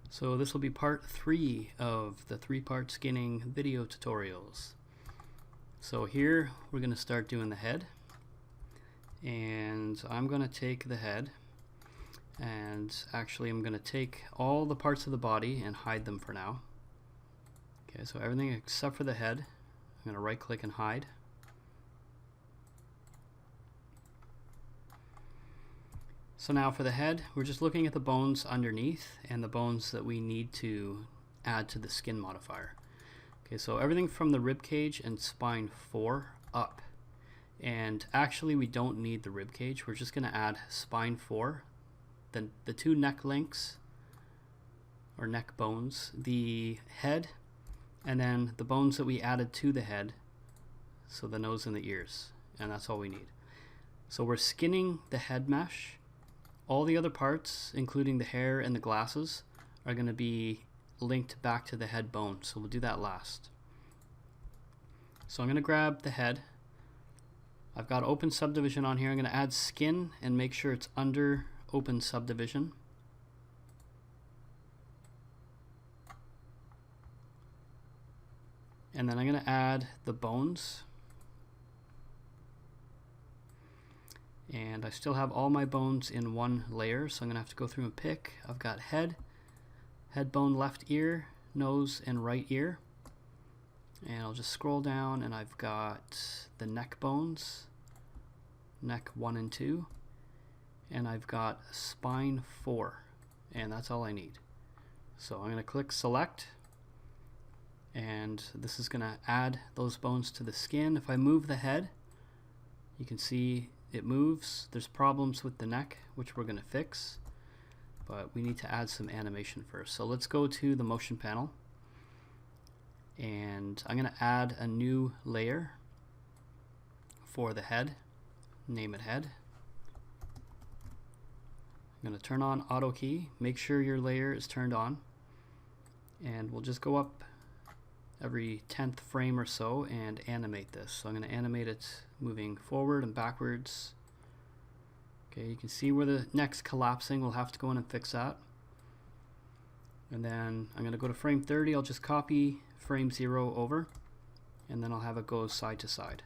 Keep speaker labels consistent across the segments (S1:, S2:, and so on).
S1: So this will be part 3 of the 3-part skinning video tutorials. So here we're going to start doing the head, and I'm going to take the head, and actually I'm going to take all the parts of the body and hide them for now. Okay, so everything except for the head, I'm going to right click and hide. So now for the head, we're just looking at the bones underneath and the bones that we need to add to the skin modifier. Okay, so everything from the rib cage and spine 4 up. And actually we don't need the rib cage, we're just going to add spine 4, then the 2 neck links, or neck bones, the head, and then the bones that we added to the head, so the nose and the ears, and that's all we need. So we're skinning the head mesh. All the other parts, including the hair and the glasses, are going to be linked back to the head bone, so we'll do that last. So I'm going to grab the head. I've got open subdivision on here. I'm going to add skin and make sure it's under open subdivision. And then I'm going to add the bones. And I still have all my bones in one layer, so I'm going to have to go through and pick. I've got head, head bone left ear, nose and right ear. And I'll just scroll down and I've got the neck bones, neck 1 and 2. And I've got spine 4, and that's all I need. So I'm going to click select, and this is going to add those bones to the skin. If I move the head, you can see it moves. There's problems with the neck, which we're going to fix, but we need to add some animation first. So let's go to the motion panel, and I'm going to add a new layer for the head. Name it head. I'm going to turn on auto key. Make sure your layer is turned on, and we'll just go up every 10th frame or so and animate this. So I'm going to animate it moving forward and backwards. Okay, you can see where the neck's collapsing. We'll have to go in and fix that. And then I'm going to go to frame 30. I'll just copy frame 0 over, and then I'll have it go side to side.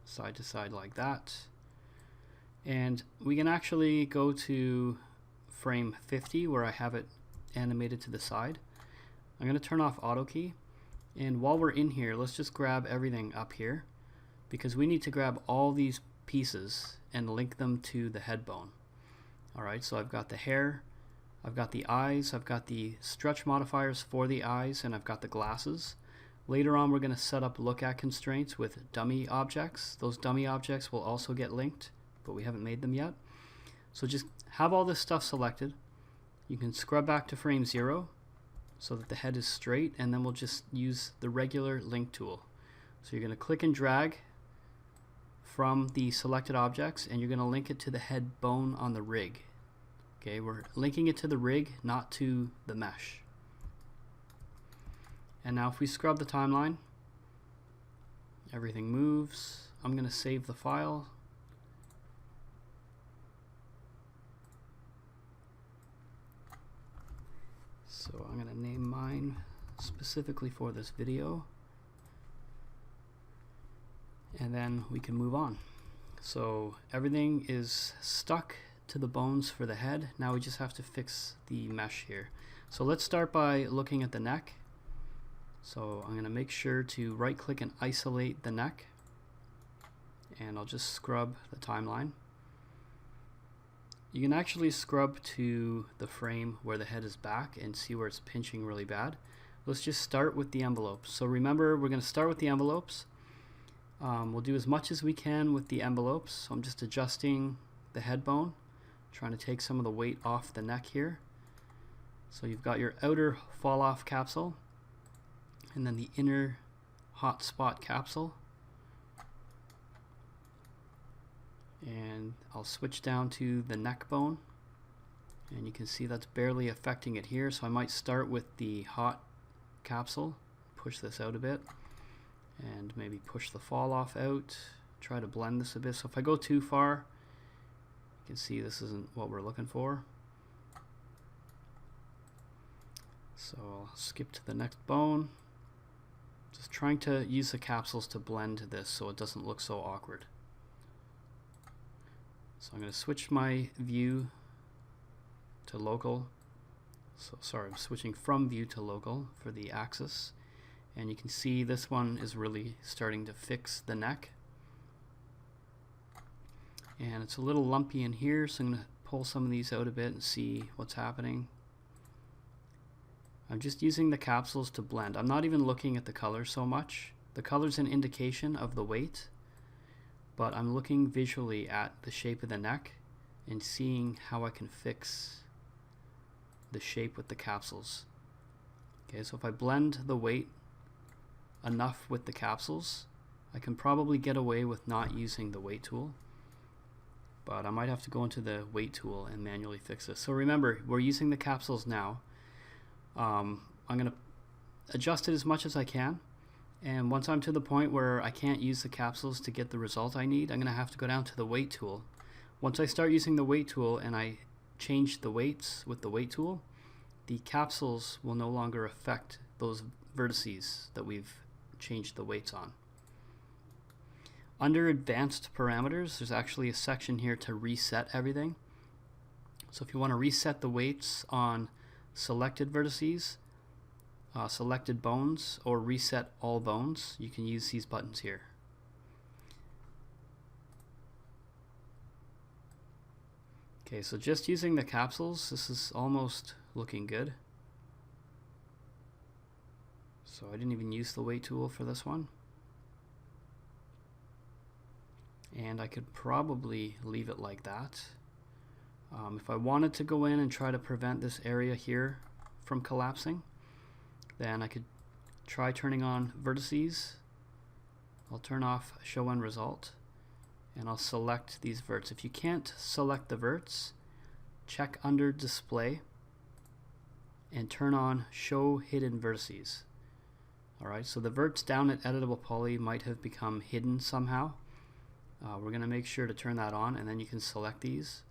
S1: Side to side like that. And we can actually go to frame 50 where I have it animated to the side. I'm going to turn off auto key, and while we're in here, let's just grab everything up here, because we need to grab all these pieces and link them to the head bone. Alright, so I've got the hair, I've got the eyes, I've got the stretch modifiers for the eyes, and I've got the glasses. Later on we're going to set up look at constraints with dummy objects. Those dummy objects will also get linked, but we haven't made them yet. So just have all this stuff selected. You can scrub back to frame 0 so that the head is straight, and then we'll just use the regular link tool. So you're going to click and drag from the selected objects, and you're going to link it to the head bone on the rig. Okay, we're linking it to the rig, not to the mesh. And now if we scrub the timeline, everything moves. I'm going to save the file. So I'm going to name mine specifically for this video, and then we can move on. So everything is stuck to the bones for the head. Now we just have to fix the mesh here. So let's start by looking at the neck. So I'm going to make sure to right click and isolate the neck, and I'll just scrub the timeline. You can actually scrub to the frame where the head is back and see where it's pinching really bad. Let's just start with the envelopes. So remember, we're going to start with the envelopes. We'll do as much as we can with the envelopes. So I'm just adjusting the head bone, trying to take some of the weight off the neck here. So you've got your outer fall off capsule, and then the inner hot spot capsule. And I'll switch down to the neck bone, and you can see that's barely affecting it here, so I might start with the hot capsule, push this out a bit, and maybe push the fall off out, try to blend this a bit. So if I go too far, can see this isn't what we're looking for. So I'll skip to the next bone. Just trying to use the capsules to blend this so it doesn't look so awkward. So I'm going to switch my view to local. So sorry, I'm switching from view to local for the axis. And you can see this one is really starting to fix the neck. And it's a little lumpy in here, so I'm going to pull some of these out a bit and see what's happening. I'm just using the capsules to blend. I'm not even looking at the color so much. The color's an indication of the weight, but I'm looking visually at the shape of the neck and seeing how I can fix the shape with the capsules. Okay, so if I blend the weight enough with the capsules, I can probably get away with not using the weight tool, but I might have to go into the weight tool and manually fix this. So remember, we're using the capsules now. I'm going to adjust it as much as I can, and once I'm to the point where I can't use the capsules to get the result I need, I'm going to have to go down to the weight tool. Once I start using the weight tool and I change the weights with the weight tool, the capsules will no longer affect those vertices that we've changed the weights on. Under advanced parameters, there's actually a section here to reset everything. So if you want to reset the weights on selected vertices, selected bones, or reset all bones, you can use these buttons here. Okay, so just using the capsules, this is almost looking good. So I didn't even use the weight tool for this one. And I could probably leave it like that. If I wanted to go in and try to prevent this area here from collapsing, then I could try turning on vertices. I'll turn off show end result, and I'll select these verts. If you can't select the verts, check under display and turn on show hidden vertices. Alright, so the verts down at editable poly might have become hidden somehow. We're going to make sure to turn that on, and then you can select these.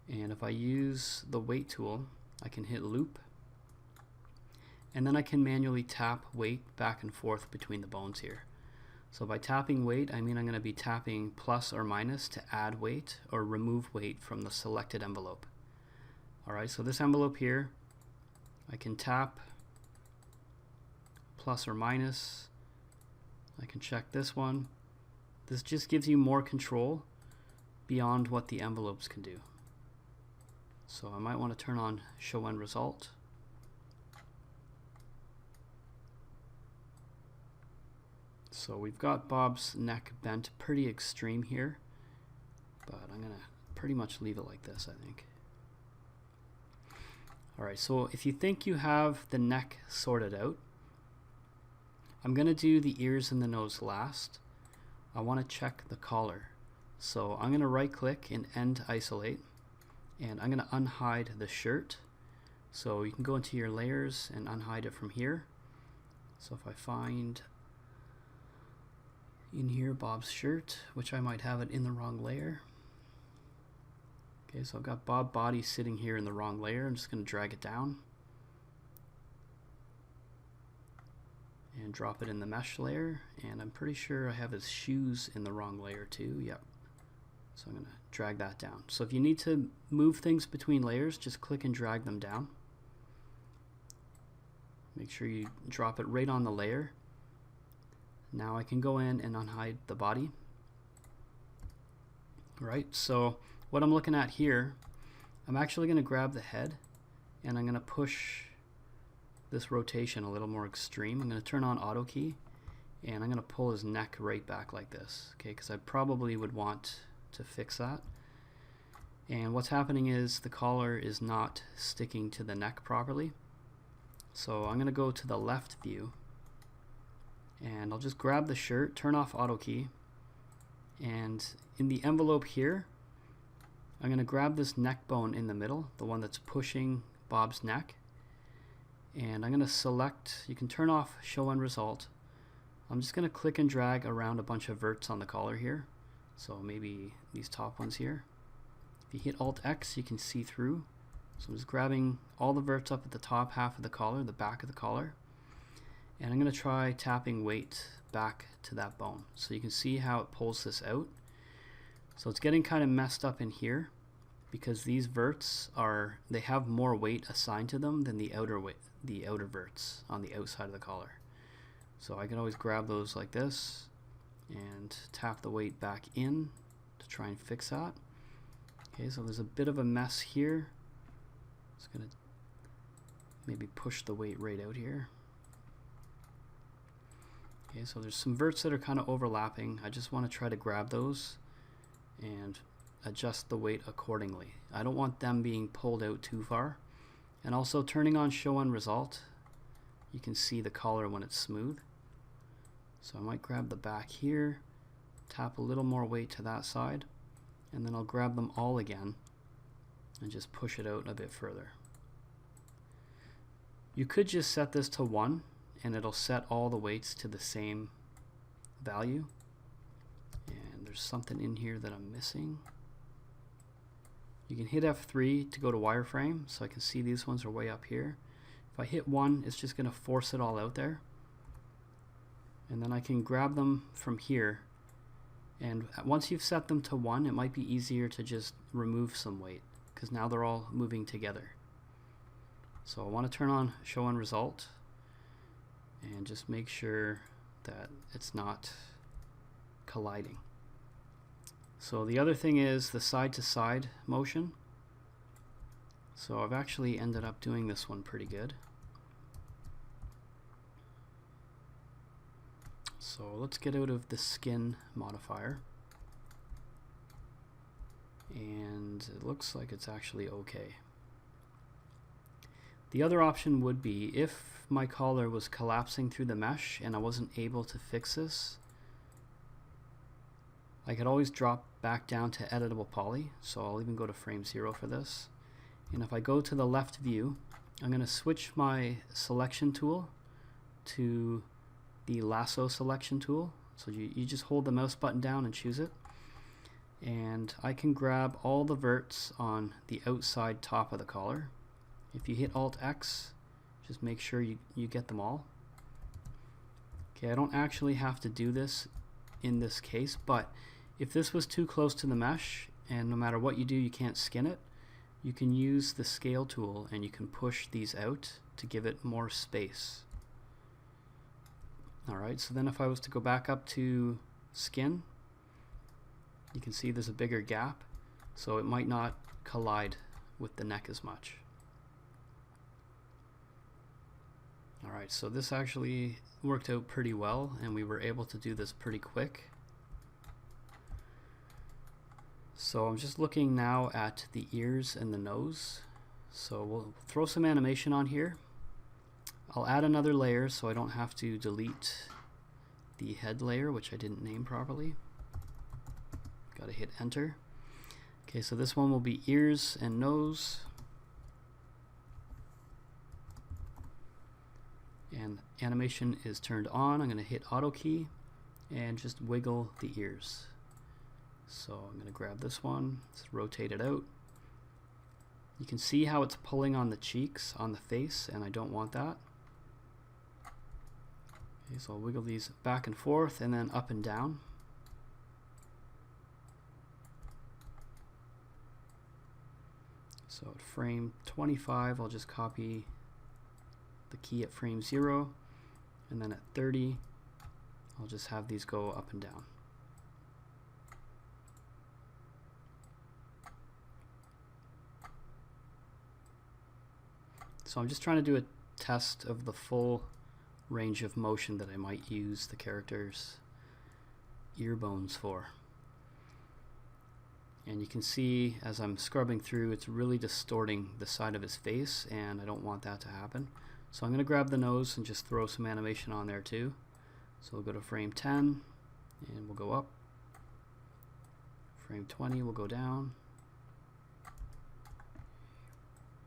S1: And if I use the weight tool, I can hit loop, and then I can manually tap weight back and forth between the bones here. So by tapping weight, I mean I'm going to be tapping plus or minus to add weight or remove weight from the selected envelope. Alright, so this envelope here, I can tap plus or minus. I can check this one. This just gives you more control beyond what the envelopes can do. So I might want to turn on show end result. So we've got Bob's neck bent pretty extreme here, but I'm going to pretty much leave it like this, I think. Alright, so if you think you have the neck sorted out, I'm going to do the ears and the nose last. I want to check the collar. So I'm going to right click and end isolate, and I'm going to unhide the shirt. So you can go into your layers and unhide it from here. So if I find in here Bob's shirt, which I might have it in the wrong layer. Okay, so I've got Bob body sitting here in the wrong layer. I'm just going to drag it down and drop it in the mesh layer, and I'm pretty sure I have his shoes in the wrong layer too. Yep. So I'm going to drag that down. So if you need to move things between layers, just click and drag them down. Make sure you drop it right on the layer. Now I can go in and unhide the body. Right, so what I'm looking at here, I'm actually going to grab the head and I'm going to push this rotation a little more extreme. I'm going to turn on auto key, and I'm going to pull his neck right back like this, okay, because I probably would want to fix that. And what's happening is the collar is not sticking to the neck properly. So I'm going to go to the left view, and I'll just grab the shirt, turn off auto key, and in the envelope here, I'm going to grab this neck bone in the middle, the one that's pushing Bob's neck, and I'm going to select, you can turn off show end result. I'm just going to click and drag around a bunch of verts on the collar here, so maybe these top ones here. you hit Alt X, you can see through. So I'm just grabbing all the verts up at the top half of the collar, the back of the collar, and I'm going to try tapping weight back to that bone. So you can see how it pulls this out. So it's getting kind of messed up in here because these verts they have more weight assigned to them than the outer verts on the outside of the collar. So I can always grab those like this and tap the weight back in to try and fix that. Okay, so there's a bit of a mess here. Just gonna maybe push the weight right out here. Okay, so there's some verts that are kind of overlapping. I just want to try to grab those and adjust the weight accordingly. I don't want them being pulled out too far. And also turning on show on result, you can see the collar when it's smooth. So I might grab the back here, tap a little more weight to that side, and then I'll grab them all again and just push it out a bit further. You could just set this to 1 and it'll set all the weights to the same value. And there's something in here that I'm missing. You can hit F3 to go to wireframe, so I can see these ones are way up here. If I hit 1, it's just going to force it all out there. And then I can grab them from here. And once you've set them to 1, it might be easier to just remove some weight, because now they're all moving together. So I want to turn on show on result and just make sure that it's not colliding. So the other thing is the side to side motion. So I've actually ended up doing this one pretty good. So let's get out of the skin modifier. And it looks like it's actually okay. The other option would be if my collar was collapsing through the mesh and I wasn't able to fix this, I could always drop back down to editable poly. So I'll even go to frame 0 for this. And if I go to the left view, I'm going to switch my selection tool to the lasso selection tool. So you just hold the mouse button down and choose it. And I can grab all the verts on the outside top of the collar. If you hit Alt X, just make sure you get them all. Okay, I don't actually have to do this in this case, but if this was too close to the mesh and no matter what you do you can't skin it, you can use the scale tool and you can push these out to give it more space. Alright, so then if I was to go back up to skin, you can see there's a bigger gap, so it might not collide with the neck as much. Alright, so this actually worked out pretty well and we were able to do this pretty quick. So I'm just looking now at the ears and the nose. So we'll throw some animation on here. I'll add another layer so I don't have to delete the head layer, which I didn't name properly. Gotta hit enter. Okay, so this one will be ears and nose. And animation is turned on. I'm going to hit auto key and just wiggle the ears. So I'm going to grab this one, let's rotate it out. You can see how it's pulling on the cheeks, on the face, and I don't want that. Okay, so I'll wiggle these back and forth and then up and down. So at frame 25, I'll just copy the key at frame 0, and then at 30, I'll just have these go up and down. So I'm just trying to do a test of the full range of motion that I might use the character's ear bones for. And you can see as I'm scrubbing through, it's really distorting the side of his face, and I don't want that to happen. So I'm going to grab the nose and just throw some animation on there too. So we'll go to frame 10 and we'll go up. Frame 20 will go down.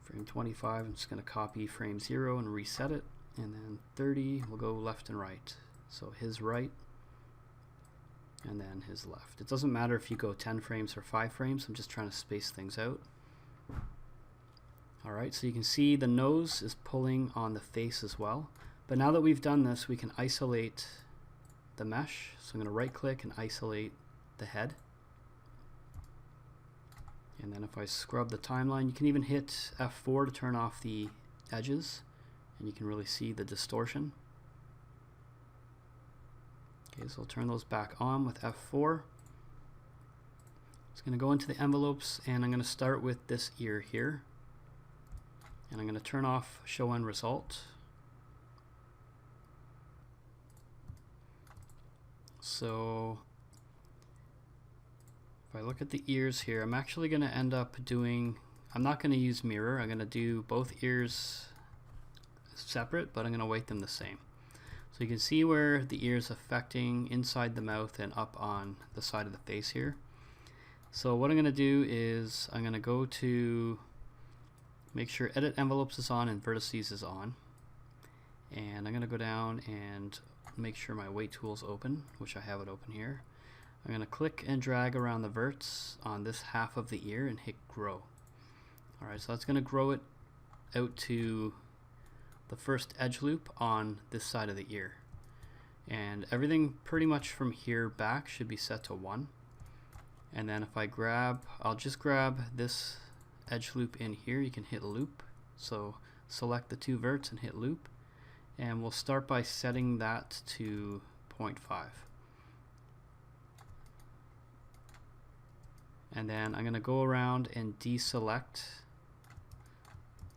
S1: Frame 25, I'm just going to copy frame 0 and reset it. And then 30 will go left and right. So his right and then his left. It doesn't matter if you go 10 frames or 5 frames, I'm just trying to space things out. Alright, so you can see the nose is pulling on the face as well. But now that we've done this, we can isolate the mesh. So I'm going to right click and isolate the head. And then if I scrub the timeline, you can even hit F4 to turn off the edges, and you can really see the distortion. Okay, so I'll turn those back on with F4. It's going to go into the envelopes, and I'm going to start with this ear here. And I'm going to turn off show end result. So if I look at the ears here, I'm actually going to end up doing, I'm not going to use mirror, I'm going to do both ears separate, but I'm going to weight them the same. So you can see where the ear is affecting inside the mouth and up on the side of the face here. So what I'm going to do is I'm going to go to make sure edit envelopes is on and vertices is on. And I'm going to go down and make sure my weight tool is open, which I have it open here. I'm going to click and drag around the verts on this half of the ear and hit grow. Alright, so that's going to grow it out to the first edge loop on this side of the ear. And everything pretty much from here back should be set to 1. And then if I grab, I'll just grab this edge loop in here. You can hit loop. So select the 2 verts and hit loop. And we'll start by setting that to 0.5. And then I'm going to go around and deselect,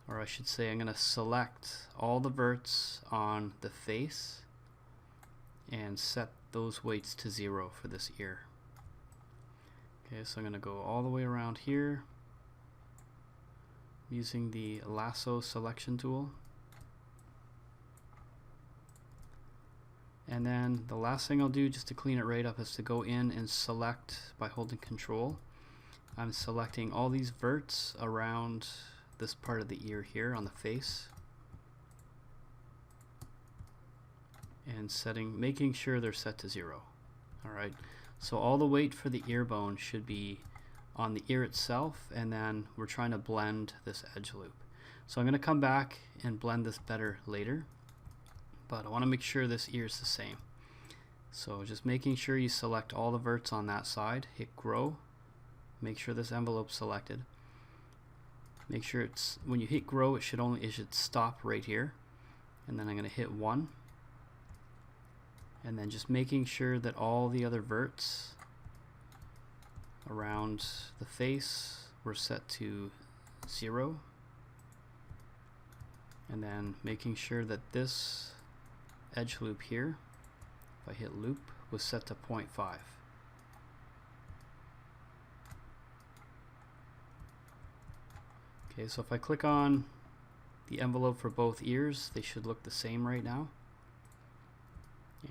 S1: or I should say I'm going to select all the verts on the face and set those weights to 0 for this ear. Okay, so I'm going to go all the way around here using the lasso selection tool. And then the last thing I'll do just to clean it right up is to go in and select by holding Control. I'm selecting all these verts around this part of the ear here on the face. And making sure they're set to 0. Alright, so all the weight for the ear bone should be on the ear itself, and then we're trying to blend this edge loop. So I'm going to come back and blend this better later, but I want to make sure this ear is the same. So just making sure you select all the verts on that side, hit grow, make sure this envelope's selected. Make sure it's, when you hit grow, it should stop right here, and then I'm going to hit 1. And then just making sure that all the other verts around the face were set to 0. And then making sure that this edge loop here, if I hit loop, was set to 0.5. Okay, so if I click on the envelope for both ears, they should look the same right now.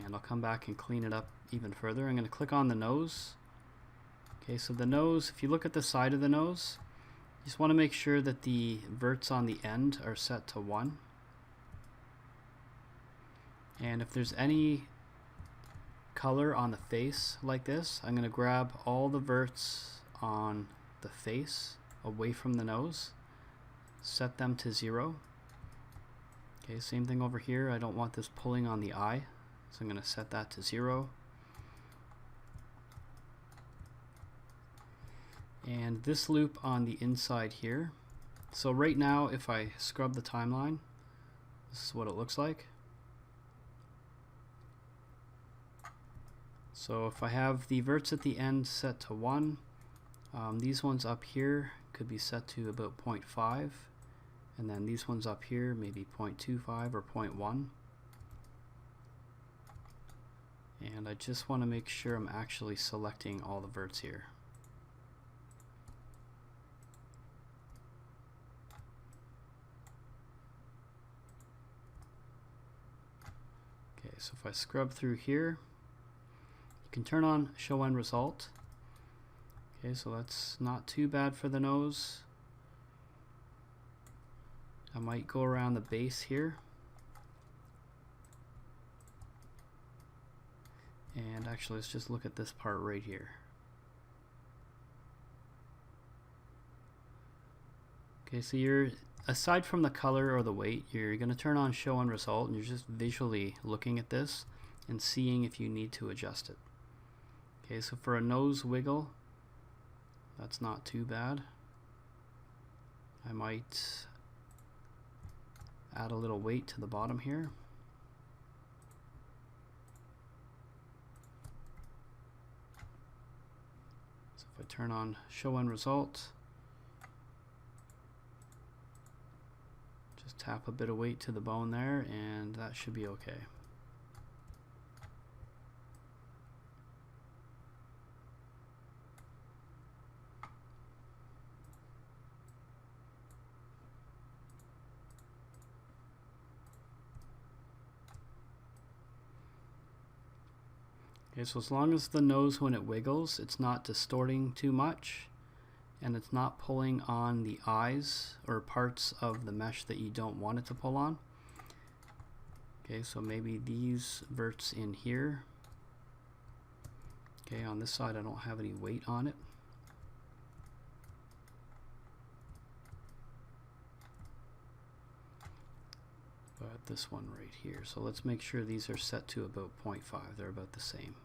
S1: And I'll come back and clean it up even further. I'm going to click on the nose. Okay, so the nose, if you look at the side of the nose, you just want to make sure that the verts on the end are set to 1. And if there's any color on the face like this, I'm going to grab all the verts on the face away from the nose, set them to 0. Okay, same thing over here. I don't want this pulling on the eye, so I'm going to set that to 0. And this loop on the inside here. So right now, if I scrub the timeline, this is what it looks like. So if I have the verts at the end set to 1, these ones up here could be set to about 0.5, and then these ones up here maybe 0.25 or 0.1. And I just want to make sure I'm actually selecting all the verts here. Okay, so if I scrub through here, you can turn on show end result. Okay, so that's not too bad for the nose. I might go around the base here. And actually, let's just look at this part right here. Okay, so you're, aside from the color or the weight, you're going to turn on show on result, and you're just visually looking at this and seeing if you need to adjust it. Okay, so for a nose wiggle, that's not too bad. I might add a little weight to the bottom here. So if I turn on show end result, just tap a bit of weight to the bone there, and that should be okay. Okay, so as long as the nose, when it wiggles, it's not distorting too much and it's not pulling on the eyes or parts of the mesh that you don't want it to pull on. Okay, so maybe these verts in here. Okay, on this side I don't have any weight on it. But this one right here. So let's make sure these are set to about 0.5. They're about the same.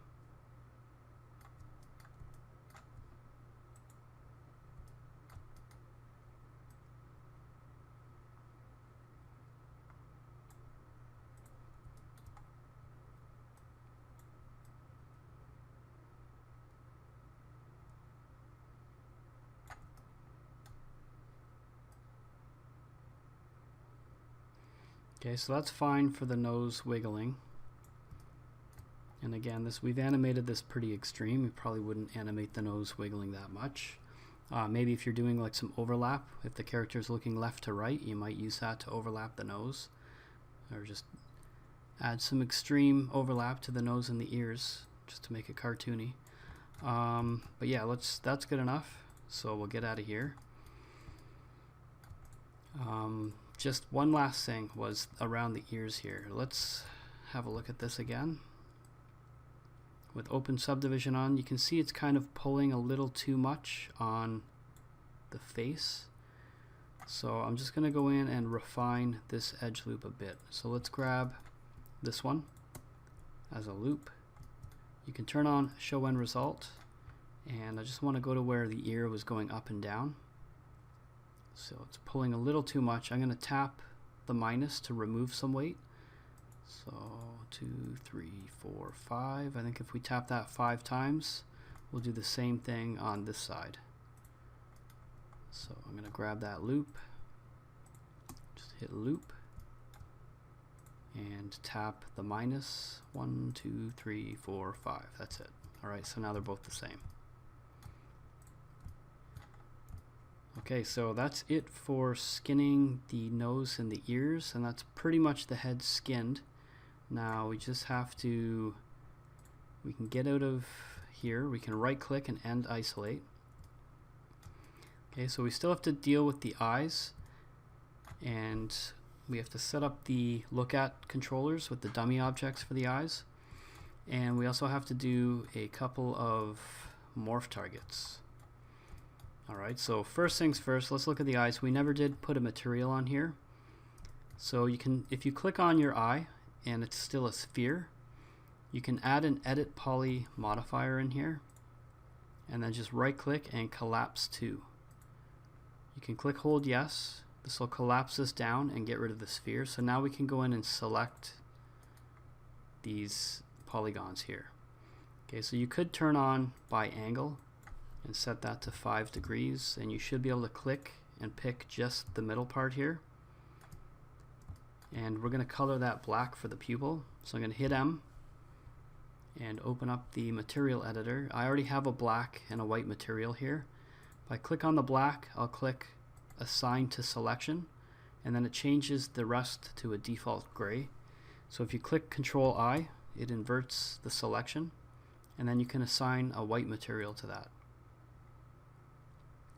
S1: Okay, so that's fine for the nose wiggling. And again, this, we've animated this pretty extreme. We probably wouldn't animate the nose wiggling that much. Maybe if you're doing like some overlap, if the character is looking left to right, you might use that to overlap the nose. Or just add some extreme overlap to the nose and the ears, just to make it cartoony. But yeah, that's good enough. So we'll get out of here. Just one last thing was around the ears here. Let's have a look at this again. With open subdivision on, you can see it's kind of pulling a little too much on the face. So I'm just going to go in and refine this edge loop a bit. So let's grab this one as a loop. You can turn on show end result, and I just want to go to where the ear was going up and down. So it's pulling a little too much. I'm going to tap the minus to remove some weight. So 2, 3, 4, 5. I think if we tap that 5 times, we'll do the same thing on this side. So I'm going to grab that loop, just hit loop, and tap the minus 1, 2, 3, 4, 5. That's it. Alright, so now they're both the same. Okay, so that's it for skinning the nose and the ears, and that's pretty much the head skinned. Now we just have to, we can get out of here, we can right click and end isolate. Okay, so we still have to deal with the eyes, and we have to set up the look at controllers with the dummy objects for the eyes, and we also have to do a couple of morph targets. Alright, so first things first, let's look at the eyes. We never did put a material on here. So you can, if you click on your eye and it's still a sphere, you can add an edit poly modifier in here and then just right click and collapse to. You can click hold yes. This will collapse this down and get rid of the sphere. So now we can go in and select these polygons here. Okay, so you could turn on by angle and set that to 5 degrees, and you should be able to click and pick just the middle part here. And we're going to color that black for the pupil. So I'm going to hit M and open up the material editor. I already have a black and a white material here. If I click on the black, I'll click assign to selection, and then it changes the rest to a default gray. So if you click Control I, it inverts the selection, and then you can assign a white material to that.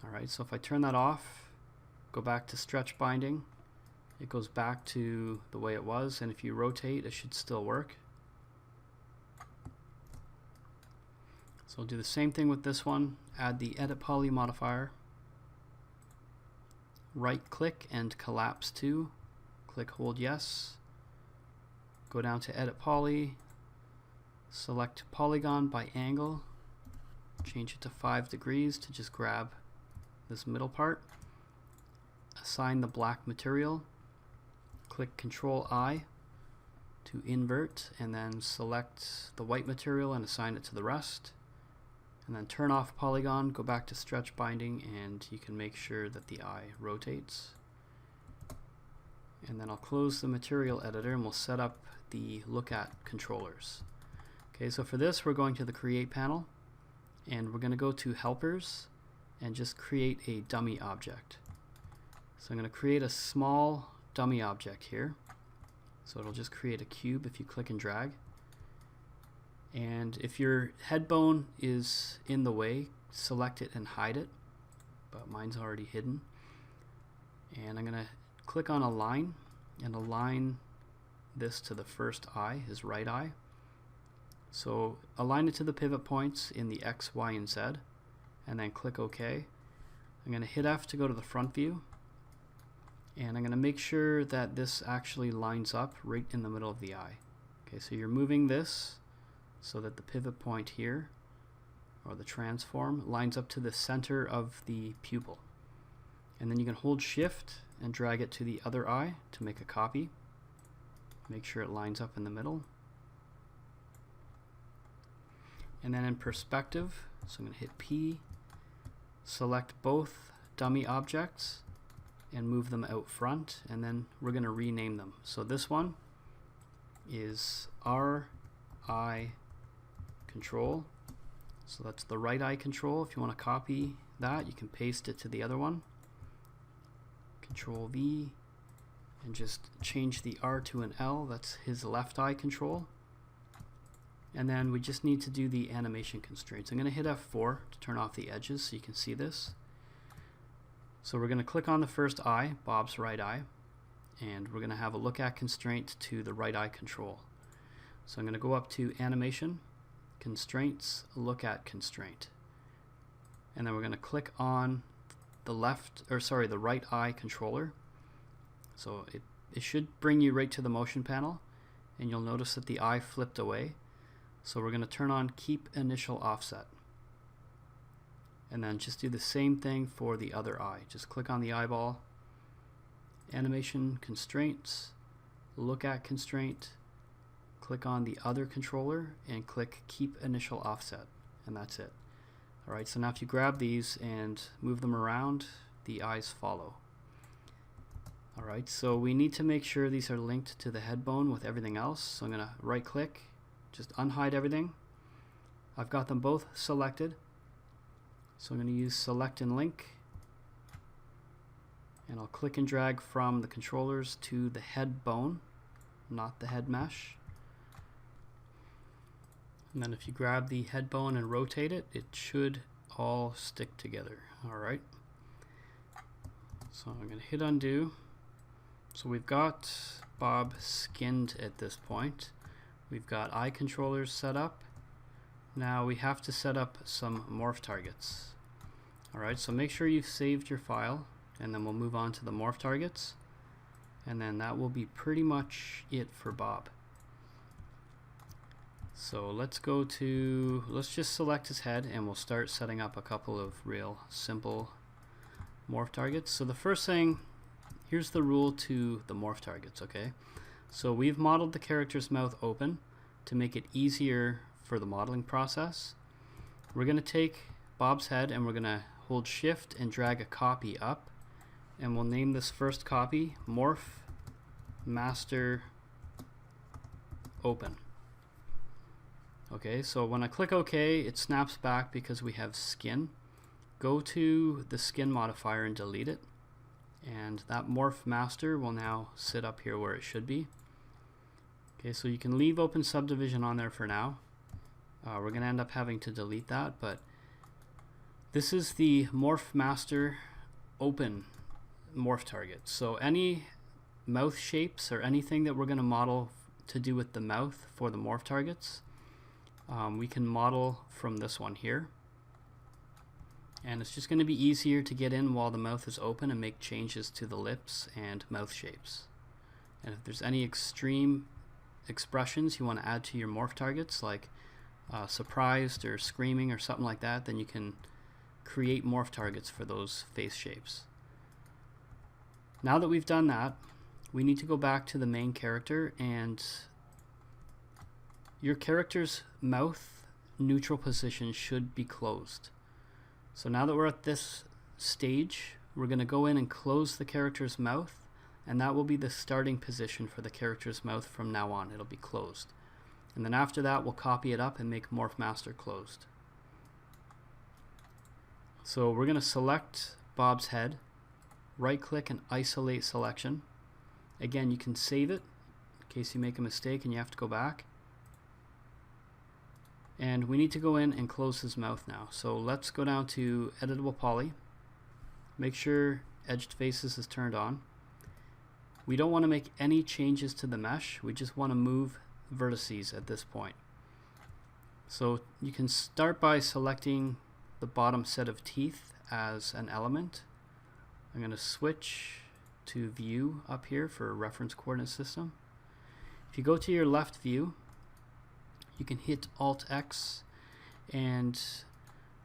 S1: Alright, so if I turn that off, go back to stretch binding, it goes back to the way it was, and if you rotate, it should still work. So I'll do the same thing with this one. Add the edit poly modifier. Right click and collapse to. Click hold yes. Go down to edit poly. Select polygon by angle. Change it to 5 degrees to just grab this middle part. Assign the black material. Click Control I to invert, and then select the white material and assign it to the rest. And then turn off polygon, go back to stretch binding, and you can make sure that the eye rotates. And then I'll close the material editor and we'll set up the look at controllers. Okay, so for this we're going to the create panel and we're going to go to helpers and just create a dummy object. So I'm going to create a small dummy object here. So it'll just create a cube if you click and drag. And if your head bone is in the way, select it and hide it. But mine's already hidden. And I'm going to click on align and align this to the first eye, his right eye. So align it to the pivot points in the X, Y, and Z, and then click OK. I'm going to hit F to go to the front view, and I'm going to make sure that this actually lines up right in the middle of the eye. Okay, so you're moving this so that the pivot point here, or the transform, lines up to the center of the pupil. And then you can hold shift and drag it to the other eye to make a copy. Make sure it lines up in the middle. And then in perspective, so I'm going to hit P, select both dummy objects and move them out front, and then we're going to rename them. So this one is RI control. So that's the right eye control. If you want to copy that, you can paste it to the other one. Control V, and just change the R to an L. That's his left eye control. And then we just need to do the animation constraints. I'm going to hit F4 to turn off the edges so you can see this. So we're going to click on the first eye, Bob's right eye, and we're going to have a look at constraint to the right eye control. So I'm going to go up to animation, constraints, look at constraint. And then we're going to click on the the right eye controller. So it should bring you right to the motion panel, and you'll notice that the eye flipped away. So we're going to turn on keep initial offset. And then just do the same thing for the other eye. Just click on the eyeball, animation constraints, look at constraint, click on the other controller and click keep initial offset, and that's it. Alright, so now if you grab these and move them around, the eyes follow. Alright, so we need to make sure these are linked to the head bone with everything else. So I'm going to right click, just unhide everything. I've got them both selected. So I'm going to use select and link. And I'll click and drag from the controllers to the head bone, not the head mesh. And then if you grab the head bone and rotate it, it should all stick together. Alright. So I'm going to hit undo. So we've got Bob skinned at this point. We've got eye controllers set up. Now we have to set up some morph targets. Alright, so make sure you've saved your file, and then we'll move on to the morph targets. And then that will be pretty much it for Bob. So let's just select his head and we'll start setting up a couple of real simple morph targets. So the first thing, here's the rule to the morph targets, okay? So we've modeled the character's mouth open to make it easier for the modeling process. We're going to take Bob's head and we're going to hold shift and drag a copy up, and we'll name this first copy Morph Master Open. Okay, so when I click OK, it snaps back because we have skin. Go to the skin modifier and delete it, and that morph master will now sit up here where it should be. Okay, so you can leave open subdivision on there for now. We're going to end up having to delete that, but this is the morph master open morph target. So any mouth shapes or anything that we're going to model to do with the mouth for the morph targets, we can model from this one here. And it's just going to be easier to get in while the mouth is open and make changes to the lips and mouth shapes. And if there's any extreme expressions you want to add to your morph targets, like surprised or screaming or something like that, then you can create morph targets for those face shapes. Now that we've done that, we need to go back to the main character, and your character's mouth neutral position should be closed. So now that we're at this stage, we're going to go in and close the character's mouth, and that will be the starting position for the character's mouth from now on. It'll be closed. And then after that, we'll copy it up and make Morph Master closed. So we're going to select Bob's head, right click and isolate selection. Again, you can save it in case you make a mistake and you have to go back. And we need to go in and close his mouth now. So let's go down to Editable Poly. Make sure Edged Faces is turned on. We don't want to make any changes to the mesh. We just want to move vertices at this point. So you can start by selecting the bottom set of teeth as an element. I'm going to switch to View up here for Reference Coordinate System. If you go to your left view, you can hit Alt-X, and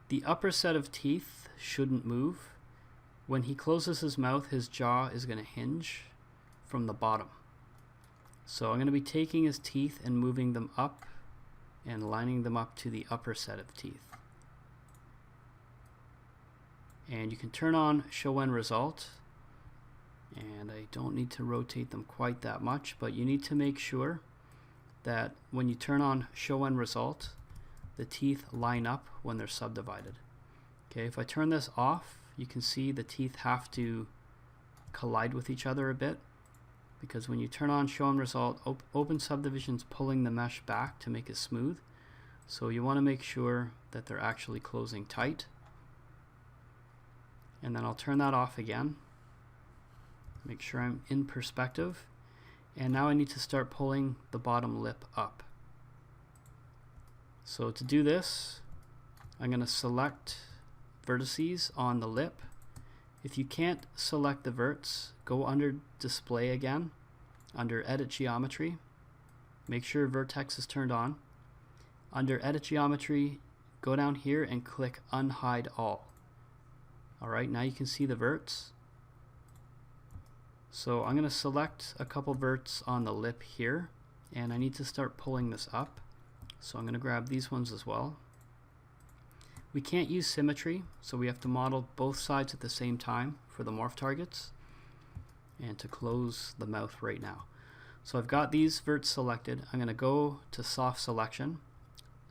S1: the upper set of teeth shouldn't move. When he closes his mouth, his jaw is going to hinge from the bottom. So I'm going to be taking his teeth and moving them up and lining them up to the upper set of teeth. And you can turn on Show End Result, and I don't need to rotate them quite that much, but you need to make sure that when you turn on Show End Result, the teeth line up when they're subdivided. Okay, if I turn this off, you can see the teeth have to collide with each other a bit, because when you turn on Show End Result, Open Subdivision's pulling the mesh back to make it smooth. So you want to make sure that they're actually closing tight. And then I'll turn that off again. Make sure I'm in perspective. And now I need to start pulling the bottom lip up. So to do this, I'm going to select vertices on the lip. If you can't select the verts, go under Display again, under Edit Geometry. Make sure Vertex is turned on. Under Edit Geometry, go down here and click Unhide All. Alright, now you can see the verts. So I'm going to select a couple verts on the lip here, and I need to start pulling this up. So I'm going to grab these ones as well. We can't use symmetry, so we have to model both sides at the same time for the morph targets, and to close the mouth right now. So I've got these verts selected. I'm going to go to Soft Selection,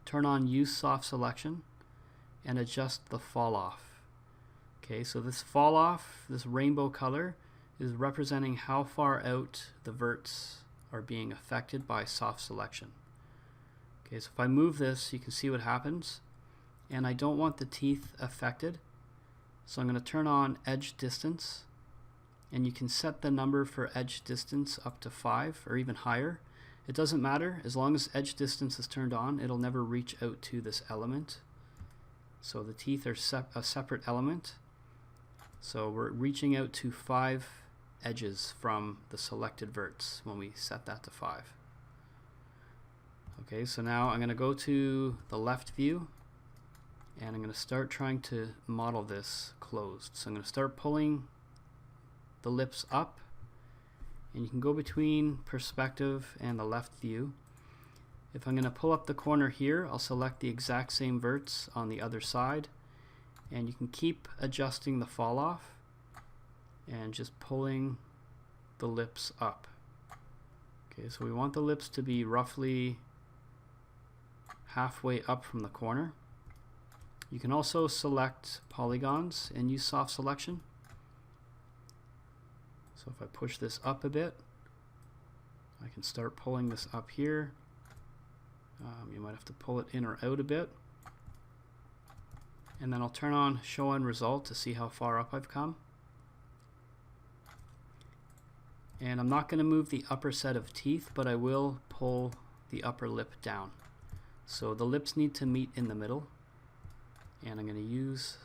S1: turn on Use Soft Selection, and adjust the fall off. Okay, so this fall off, this rainbow color, is representing how far out the verts are being affected by soft selection. Okay, so if I move this, you can see what happens. And I don't want the teeth affected, so I'm going to turn on Edge Distance, and you can set the number for edge distance up to 5 or even higher. It doesn't matter, as long as edge distance is turned on, it'll never reach out to this element. So the teeth are a separate element. So we're reaching out to 5 edges from the selected verts when we set that to 5. Okay, so now I'm going to go to the left view, and I'm going to start trying to model this closed. So I'm going to start pulling the lips up, and you can go between perspective and the left view. If I'm going to pull up the corner here, I'll select the exact same verts on the other side, and you can keep adjusting the fall off and just pulling the lips up. Okay, so we want the lips to be roughly halfway up from the corner. You can also select polygons and use soft selection. So if I push this up a bit, I can start pulling this up here. You might have to pull it in or out a bit. And then I'll turn on Show End Result to see how far up I've come. And I'm not going to move the upper set of teeth, but I will pull the upper lip down. So the lips need to meet in the middle, and I'm going to use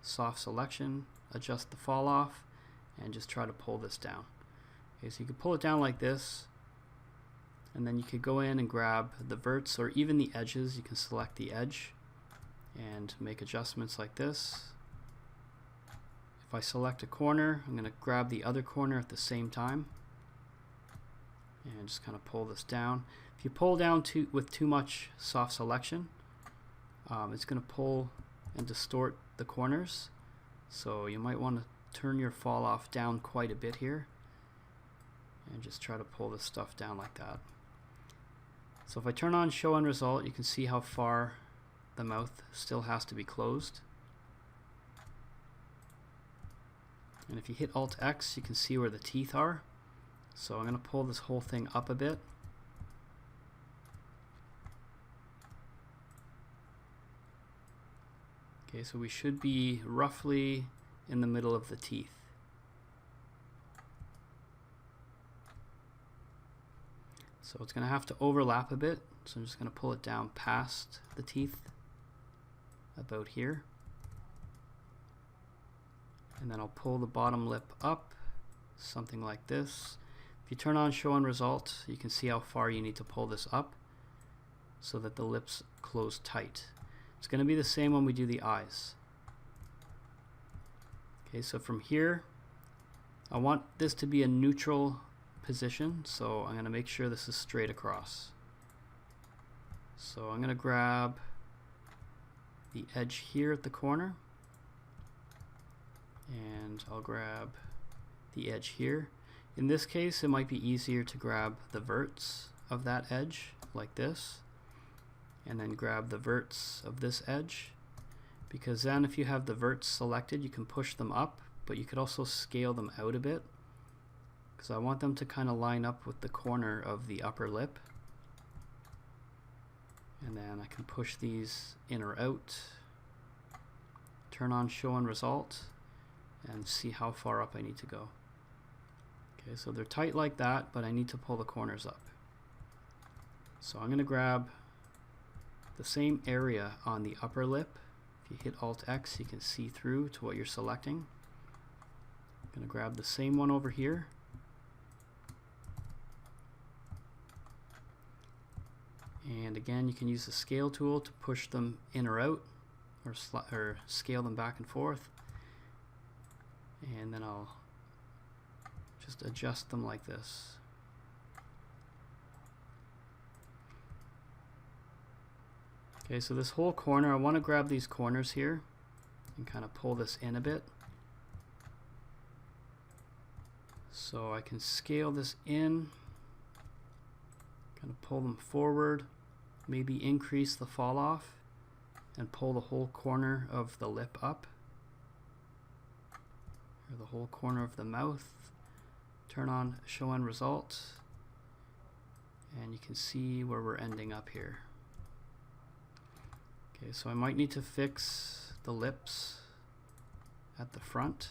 S1: soft selection, adjust the fall off, and just try to pull this down. Okay, so you can pull it down like this, and then you could go in and grab the verts or even the edges. You can select the edge and make adjustments like this. If I select a corner, I'm going to grab the other corner at the same time and just kind of pull this down. If you pull down with too much soft selection, it's going to pull and distort the corners, so you might want to turn your fall off down quite a bit here and just try to pull this stuff down like that. So if I turn on show end result, you can see how far the mouth still has to be closed. And if you hit Alt X, you can see where the teeth are. So I'm going to pull this whole thing up a bit. Okay, so we should be roughly in the middle of the teeth. So it's going to have to overlap a bit, so I'm just going to pull it down past the teeth about here. And then I'll pull the bottom lip up, something like this. If you turn on show end result, you can see how far you need to pull this up so that the lips close tight. It's going to be the same when we do the eyes. Okay, so from here, I want this to be a neutral position, so I'm going to make sure this is straight across. So I'm going to grab the edge here at the corner, and I'll grab the edge here. In this case, it might be easier to grab the verts of that edge like this, and then grab the verts of this edge, because then if you have the verts selected, you can push them up, but you could also scale them out a bit, because I want them to kind of line up with the corner of the upper lip. And then I can push these in or out, turn on show end result, and see how far up I need to go. Okay, so they're tight like that, but I need to pull the corners up. So I'm going to grab the same area on the upper lip. If you hit Alt X, you can see through to what you're selecting. I'm going to grab the same one over here. And again, you can use the scale tool to push them in or out, or scale them back and forth. And then I'll just adjust them like this. Okay, so this whole corner, I want to grab these corners here and kind of pull this in a bit. So I can scale this in, kind of pull them forward, maybe increase the fall off, and pull the whole corner of the lip up, or the whole corner of the mouth. Turn on show end result, and you can see where we're ending up here. Okay, so I might need to fix the lips at the front.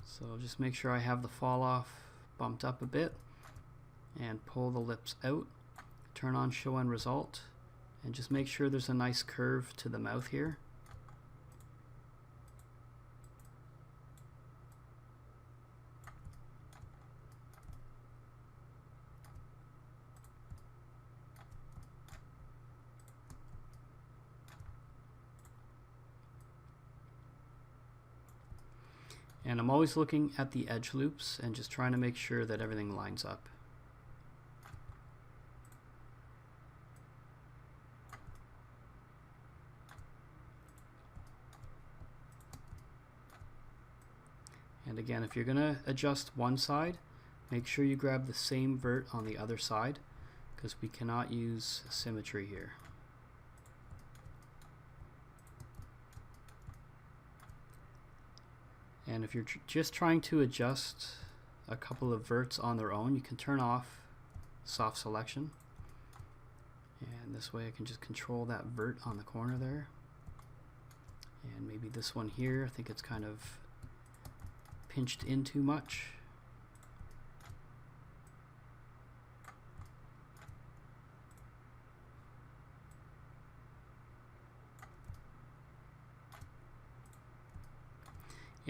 S1: So just make sure I have the fall off bumped up a bit and pull the lips out. Turn on show end result and just make sure there's a nice curve to the mouth here. And I'm always looking at the edge loops and just trying to make sure that everything lines up. And again, if you're going to adjust one side, make sure you grab the same vert on the other side, because we cannot use symmetry here. And if you're just trying to adjust a couple of verts on their own, you can turn off soft selection. And this way I can just control that vert on the corner there. And maybe this one here, I think it's kind of pinched in too much.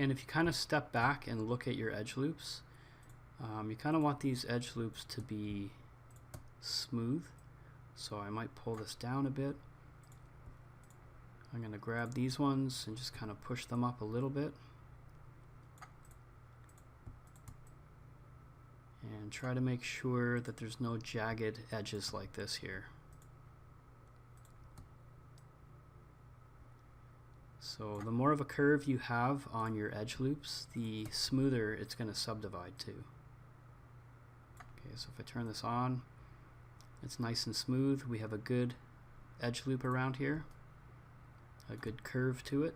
S1: And if you kind of step back and look at your edge loops, you kind of want these edge loops to be smooth. So I might pull this down a bit. I'm going to grab these ones and just kind of push them up a little bit. And try to make sure that there's no jagged edges like this here. So the more of a curve you have on your edge loops, the smoother it's going to subdivide to. Okay, so if I turn this on, it's nice and smooth. We have a good edge loop around here, a good curve to it.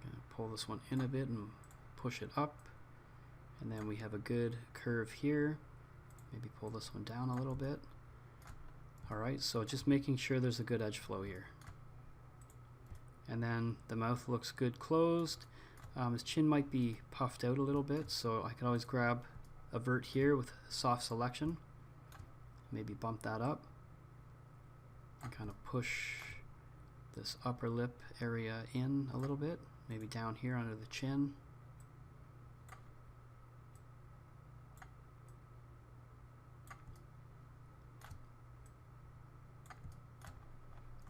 S1: I'm going to pull this one in a bit and push it up, and then we have a good curve here. Maybe pull this one down a little bit. Alright, so just making sure there's a good edge flow here. And then the mouth looks good closed. His chin might be puffed out a little bit, so I can always grab a vert here with soft selection. Maybe bump that up. And kind of push this upper lip area in a little bit. Maybe down here under the chin.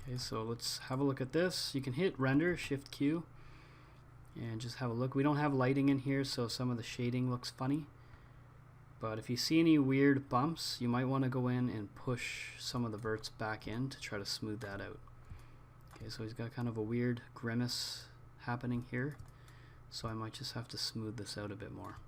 S1: Okay, so let's have a look at this. You can hit render, shift Q, and just have a look. We don't have lighting in here, so some of the shading looks funny. But if you see any weird bumps, you might want to go in and push some of the verts back in to try to smooth that out. Okay, so he's got kind of a weird grimace happening here, so I might just have to smooth this out a bit more.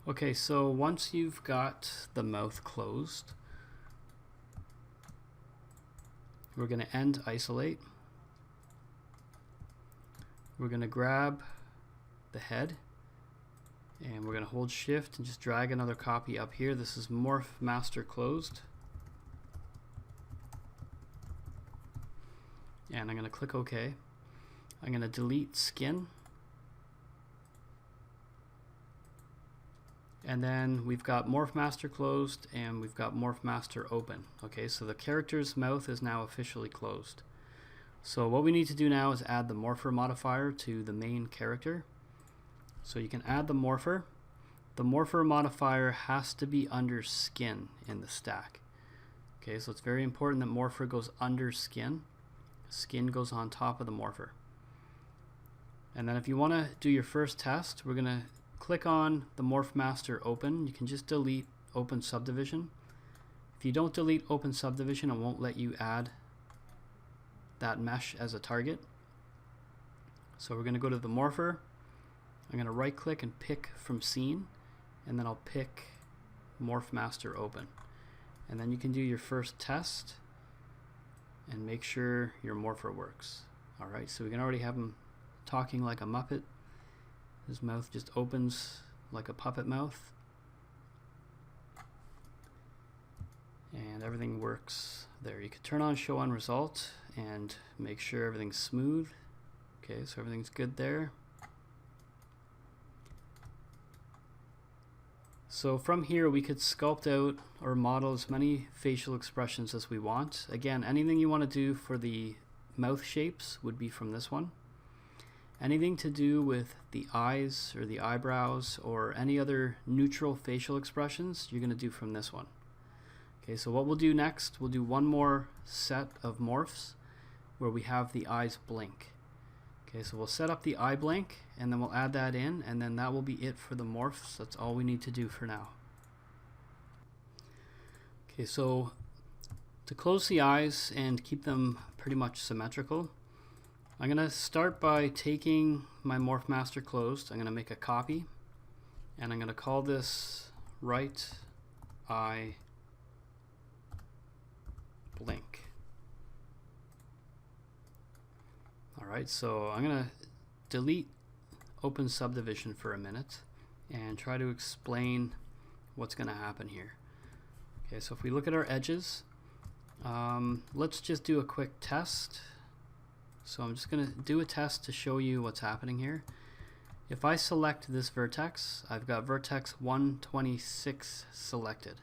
S1: Okay, so once you've got the mouth closed, we're going to end isolate. We're going to grab the head And we're going to hold shift and just drag another copy up here. This is morph master closed. And I'm going to click OK. I'm going to delete skin. And then we've got morph master closed and we've got morph master open. Okay, so the character's mouth is now officially closed. So what we need to do now is add the morpher modifier to the main character. So you can add the morpher. The morpher modifier has to be under skin in the stack. Okay, so it's very important that morpher goes under skin. Skin goes on top of the morpher. And then if you want to do your first test, we're going to click on the morph master open. You can just delete open subdivision. If you don't delete open subdivision, it won't let you add that mesh as a target. So we're going to go to the morpher. I'm going to right click and pick from scene, and then I'll pick morph master open. And then you can do your first test and make sure your morpher works. Alright, so we can already have him talking like a Muppet. His mouth just opens like a puppet mouth. And everything works there. You can turn on show on result and make sure everything's smooth. Okay, so everything's good there. So from here we could sculpt out or model as many facial expressions as we want. Again, anything you want to do for the mouth shapes would be from this one. Anything to do with the eyes or the eyebrows or any other neutral facial expressions, you're going to do from this one. Okay, so what we'll do next, we'll do one more set of morphs where we have the eyes blink. Okay, so we'll set up the eye blink and then we'll add that in, and then that will be it for the morphs. That's all we need to do for now. Okay, so to close the eyes and keep them pretty much symmetrical, I'm going to start by taking my morph master closed. I'm going to make a copy and I'm going to call this right eye blink. Alright, so I'm going to delete open subdivision for a minute and try to explain what's going to happen here. Okay, so if we look at our edges, let's just do a quick test. So I'm just going to do a test to show you what's happening here. If I select this vertex, I've got vertex 126 selected.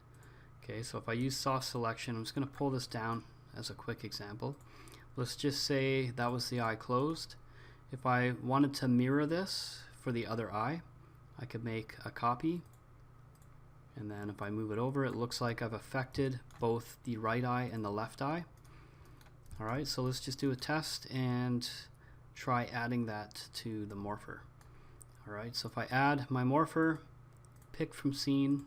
S1: Okay, so if I use soft selection, I'm just going to pull this down as a quick example. Let's just say that was the eye closed. If I wanted to mirror this for the other eye, I could make a copy. And then if I move it over, it looks like I've affected both the right eye and the left eye. Alright, so let's just do a test and try adding that to the morpher. Alright, so if I add my morpher, pick from scene,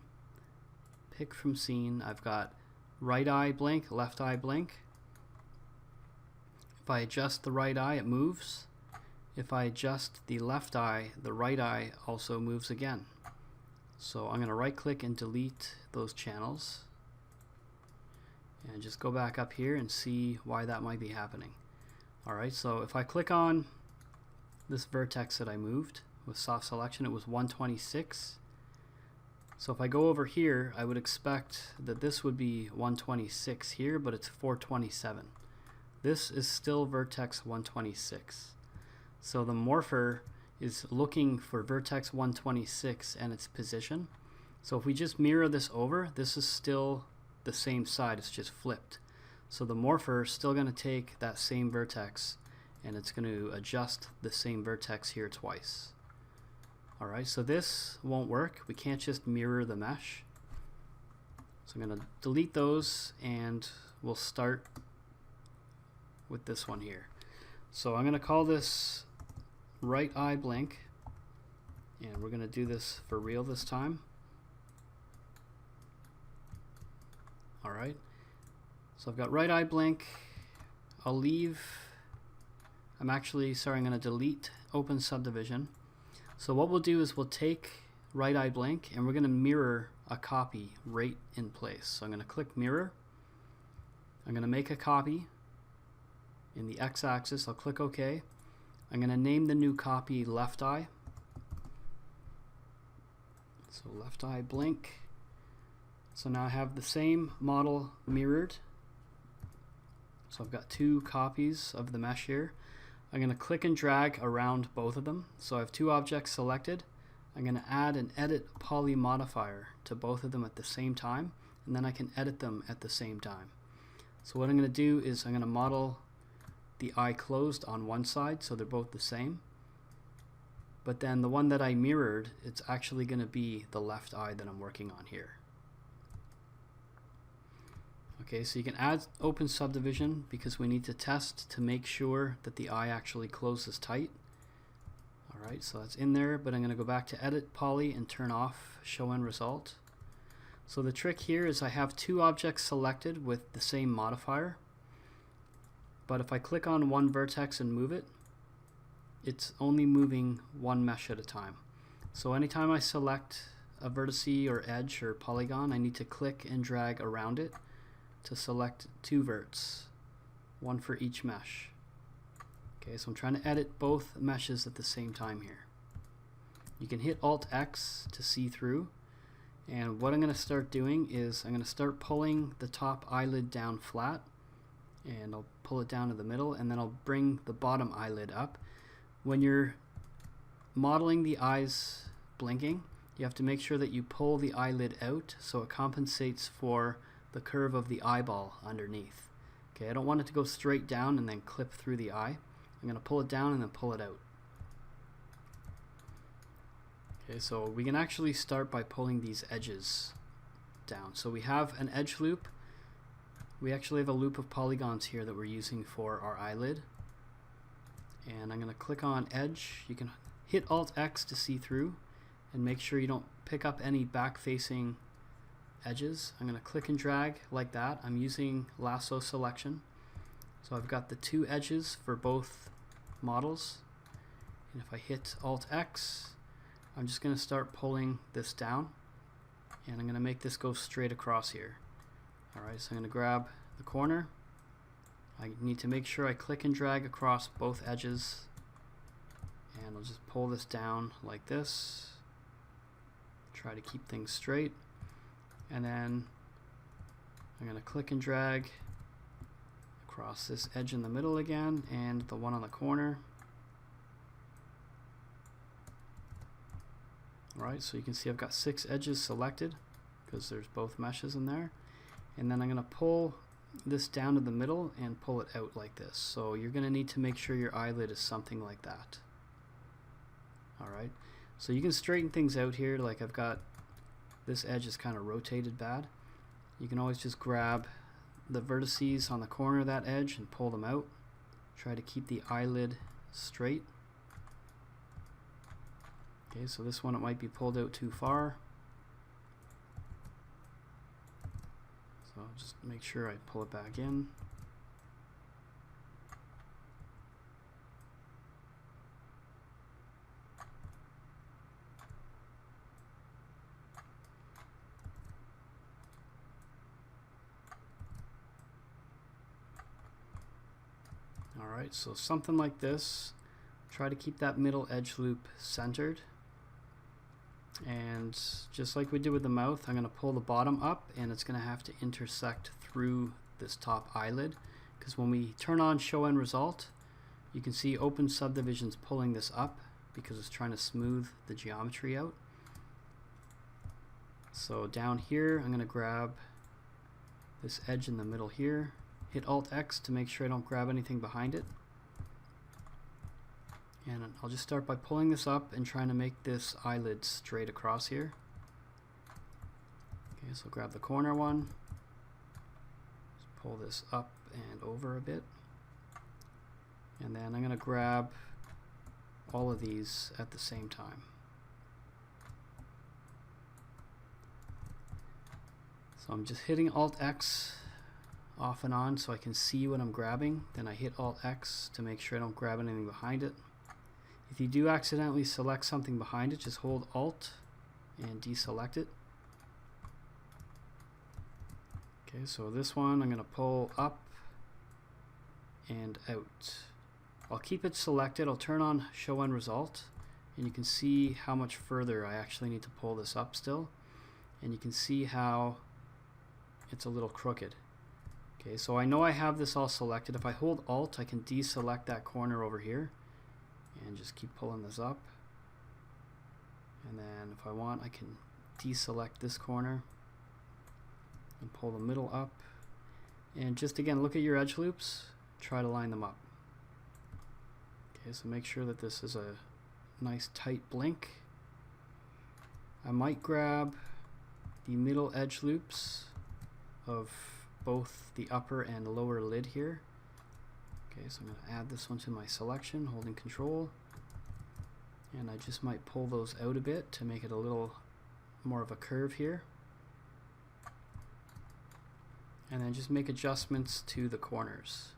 S1: I've got right eye blink, left eye blink. If I adjust the right eye, it moves. If I adjust the left eye, the right eye also moves again. So I'm going to right click and delete those channels and just go back up here and see why that might be happening. Alright, so if I click on this vertex that I moved with soft selection, it was 126. So if I go over here, I would expect that this would be 126 here, but it's 427. This is still vertex 126. So the morpher is looking for vertex 126 and its position. So if we just mirror this over, this is still the same side, it's just flipped. So the morpher is still going to take that same vertex and it's going to adjust the same vertex here twice. Alright, so this won't work. We can't just mirror the mesh. So I'm going to delete those and we'll start with this one here. So I'm going to call this right eye blink, and we're going to do this for real this time. Alright, so I've got right eye blink. I'm going to delete open subdivision. So what we'll do is we'll take right eye blink and we're going to mirror a copy right in place. So I'm going to click mirror. I'm going to make a copy in the x-axis. I'll click OK. I'm going to name the new copy left eye. So left eye blink. So now I have the same model mirrored. So I've got two copies of the mesh here. I'm going to click and drag around both of them. So I have two objects selected. I'm going to add an edit poly modifier to both of them at the same time, and then I can edit them at the same time. So what I'm going to do is I'm going to model the eye closed on one side, so they're both the same. But then the one that I mirrored, it's actually going to be the left eye that I'm working on here. Okay, so you can add open subdivision because we need to test to make sure that the eye actually closes tight. Alright, so that's in there, but I'm going to go back to edit poly and turn off show end result. So the trick here is I have two objects selected with the same modifier, but if I click on one vertex and move it, it's only moving one mesh at a time. So anytime I select a vertice or edge or polygon, I need to click and drag around it to select two verts, one for each mesh. Okay, so I'm trying to edit both meshes at the same time here. You can hit Alt X to see through, and what I'm going to start doing is I'm going to start pulling the top eyelid down flat, and I'll pull it down to the middle, and then I'll bring the bottom eyelid up. When you're modeling the eyes blinking, you have to make sure that you pull the eyelid out so it compensates for the curve of the eyeball underneath. Okay, I don't want it to go straight down and then clip through the eye. I'm going to pull it down and then pull it out. Okay, so we can actually start by pulling these edges down. So we have an edge loop. We actually have a loop of polygons here that we're using for our eyelid. And I'm going to click on edge. You can hit Alt X to see through and make sure you don't pick up any back facing edges. I'm going to click and drag like that. I'm using lasso selection. So I've got the two edges for both models. And if I hit Alt X, I'm just going to start pulling this down. And I'm going to make this go straight across here. Alright, so I'm going to grab the corner. I need to make sure I click and drag across both edges. And I'll just pull this down like this. Try to keep things straight. And then I'm going to click and drag across this edge in the middle again and the one on the corner. Alright, so you can see I've got 6 edges selected because there's both meshes in there. And then I'm going to pull this down to the middle and pull it out like this. So you're going to need to make sure your eyelid is something like that. Alright, so you can straighten things out here. Like I've got this edge is kind of rotated bad. You can always just grab the vertices on the corner of that edge and pull them out. Try to keep the eyelid straight. Okay, so this one it might be pulled out too far. So just make sure I pull it back in. Alright, so something like this. Try to keep that middle edge loop centered. And just like we did with the mouth, I'm going to pull the bottom up and it's going to have to intersect through this top eyelid. Because when we turn on show end result, you can see open subdivisions pulling this up because it's trying to smooth the geometry out. So down here, I'm going to grab this edge in the middle here. Hit Alt X to make sure I don't grab anything behind it. And I'll just start by pulling this up and trying to make this eyelid straight across here. Okay, so grab the corner one. Just pull this up and over a bit. And then I'm going to grab all of these at the same time. So I'm just hitting Alt X off and on so I can see what I'm grabbing. Then I hit Alt X to make sure I don't grab anything behind it. If you do accidentally select something behind it, just hold Alt and deselect it. Okay, so this one I'm going to pull up and out. I'll keep it selected. I'll turn on show end result and you can see how much further I actually need to pull this up still, and you can see how it's a little crooked. Okay, so I know I have this all selected. If I hold Alt, I can deselect that corner over here and just keep pulling this up. And then if I want, I can deselect this corner and pull the middle up. And just again, look at your edge loops, try to line them up. Okay, so make sure that this is a nice tight blink. I might grab the middle edge loops of both the upper and lower lid here. Okay, so I'm going to add this one to my selection, holding Control. And I just might pull those out a bit to make it a little more of a curve here. And then just make adjustments to the corners.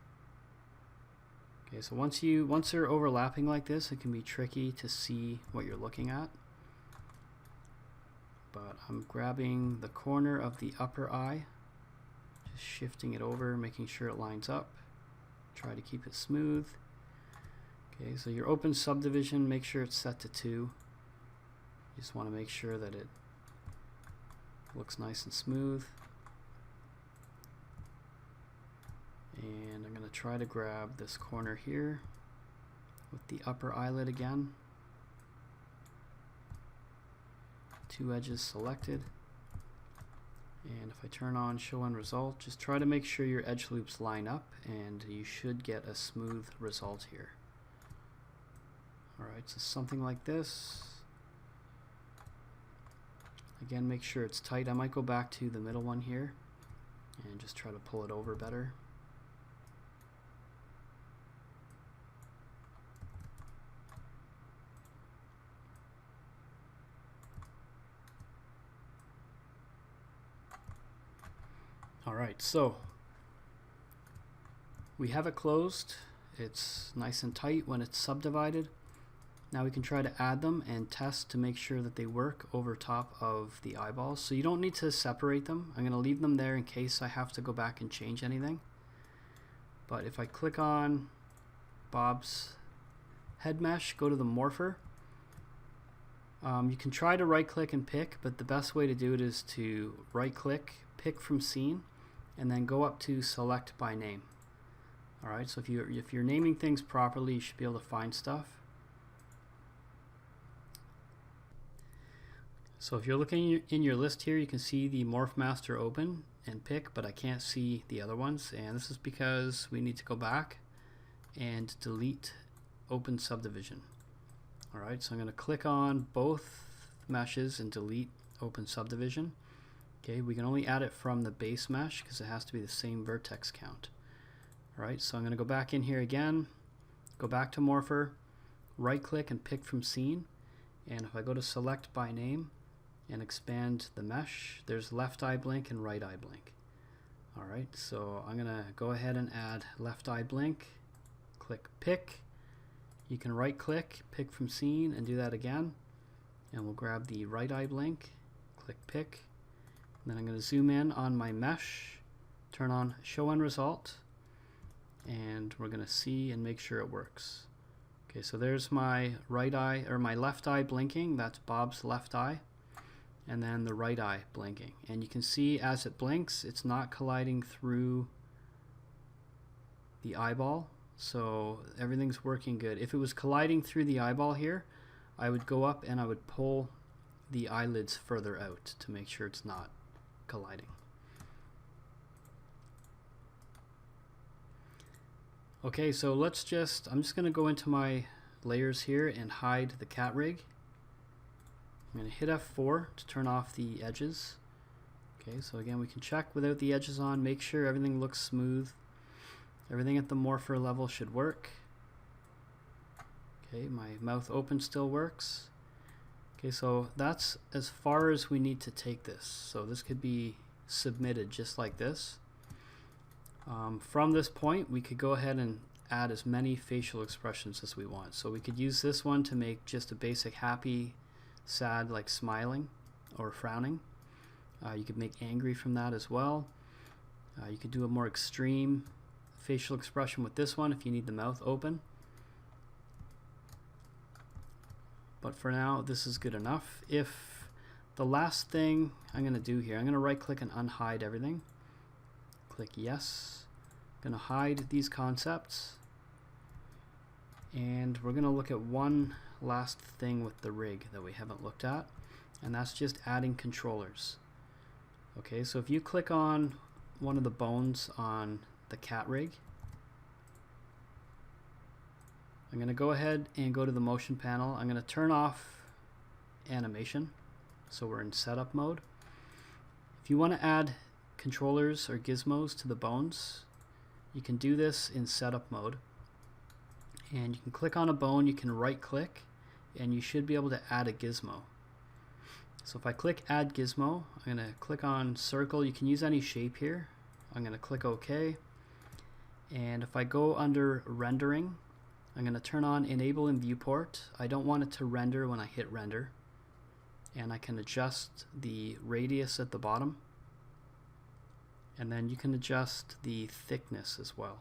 S1: Okay, so once they're overlapping like this, it can be tricky to see what you're looking at. But I'm grabbing the corner of the upper eye, just shifting it over, making sure it lines up. Try to keep it smooth. Okay, so your open subdivision, make sure it's set to 2. You just want to make sure that it looks nice and smooth. And I'm going to try to grab this corner here with the upper eyelid again. 2 edges selected. And if I turn on Show End Result, just try to make sure your edge loops line up, and you should get a smooth result here. Alright, so something like this. Again, make sure it's tight. I might go back to the middle one here and just try to pull it over better. Alright, so we have it closed. It's nice and tight when it's subdivided. Now we can try to add them and test to make sure that they work over top of the eyeballs. So you don't need to separate them. I'm going to leave them there in case I have to go back and change anything. But if I click on Bob's head mesh, go to the morpher. You can try to right click and pick, but the best way to do it is to right click, pick from scene, and then go up to select by name. Alright, so if you're naming things properly, you should be able to find stuff. So if you're looking in your list here, you can see the Morph Master open and pick, but I can't see the other ones, and this is because we need to go back and delete open subdivision. Alright, so I'm going to click on both meshes and delete open subdivision. Okay, we can only add it from the base mesh because it has to be the same vertex count. Alright, so I'm going to go back in here again, go back to Morpher, right click and pick from scene, and if I go to select by name and expand the mesh, there's left eye blink and right eye blink. Alright, so I'm going to go ahead and add left eye blink, click pick. You can right click, pick from scene, and do that again, and we'll grab the right eye blink, click pick, and then I'm going to zoom in on my mesh, turn on Show End Result, and we're going to see and make sure it works. Okay, so there's my right eye, or my left eye blinking. That's Bob's left eye, and then the right eye blinking. And you can see as it blinks, it's not colliding through the eyeball, so everything's working good. If it was colliding through the eyeball here, I would go up and I would pull the eyelids further out to make sure it's not colliding. Okay, so I'm just going to go into my layers here and hide the cat rig. I'm going to hit F4 to turn off the edges. Okay, so again, we can check without the edges on, make sure everything looks smooth. Everything at the morpher level should work. Okay, my mouth open still works. Okay, so that's as far as we need to take this. So this could be submitted just like this. From this point, we could go ahead and add as many facial expressions as we want. So we could use this one to make just a basic happy, sad, like smiling or frowning. You could make angry from that as well. You could do a more extreme facial expression with this one if you need the mouth open. but for now this is good enough. If the last thing I'm going to do here, I'm going to right click and unhide everything. Click yes. I'm going to hide these concepts, and we're going to look at one last thing with the rig that we haven't looked at, and that's just adding controllers. Okay, so if you click on one of the bones on the cat rig, I'm going to go ahead and go to the motion panel. I'm going to turn off animation, so we're in setup mode. If you want to add controllers or gizmos to the bones, you can do this in setup mode, and you can click on a bone, you can right click, and you should be able to add a gizmo. So if I click add gizmo, I'm going to click on circle. You can use any shape here. I'm going to click OK, and if I go under rendering, I'm going to turn on enable in viewport. I don't want it to render when I hit render, and I can adjust the radius at the bottom, and then you can adjust the thickness as well.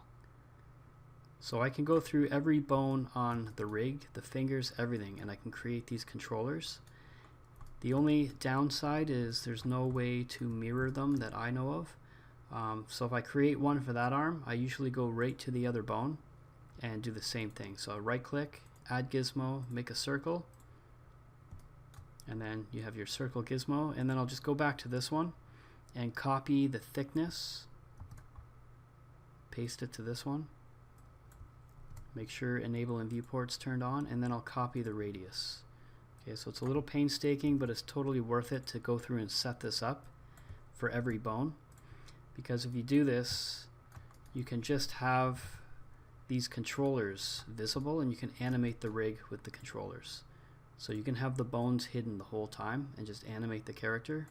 S1: So I can go through every bone on the rig, the fingers, everything, and I can create these controllers. The only downside is there's no way to mirror them that I know of. So if I create one for that arm, I usually go right to the other bone and do the same thing. So I right click, add gizmo, make a circle, and then you have your circle gizmo, and then I'll just go back to this one and copy the thickness, paste it to this one, make sure enable in viewport's turned on, and then I'll copy the radius. Okay, so it's a little painstaking, but it's totally worth it to go through and set this up for every bone, because if you do this, you can just have these controllers visible, and you can animate the rig with the controllers. So you can have the bones hidden the whole time and just animate the character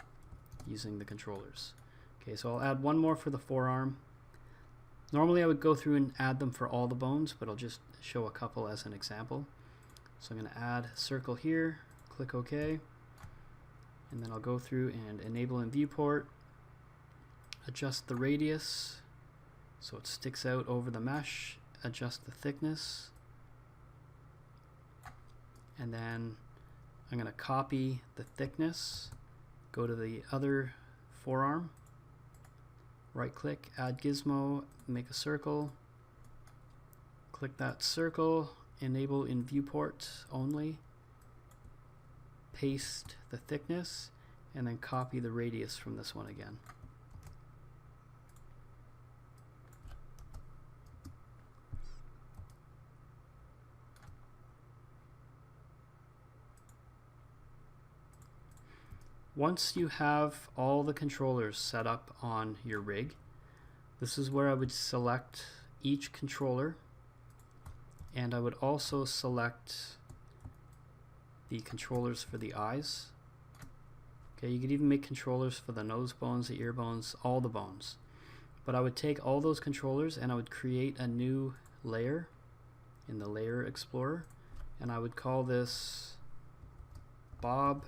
S1: using the controllers. Okay, so I'll add one more for the forearm. Normally I would go through and add them for all the bones, but I'll just show a couple as an example. So I'm going to add a circle here, click OK, and then I'll go through and enable in viewport, adjust the radius so it sticks out over the mesh, adjust the thickness, and then I'm going to copy the thickness, go to the other forearm, right click, add gizmo, make a circle, click that circle, enable in viewport only, paste the thickness, and then copy the radius from this one again. Once you have all the controllers set up on your rig, this is where I would select each controller, and I would also select the controllers for the eyes. Okay, you could even make controllers for the nose bones, the ear bones, all the bones. But I would take all those controllers and I would create a new layer in the Layer Explorer, and I would call this Bob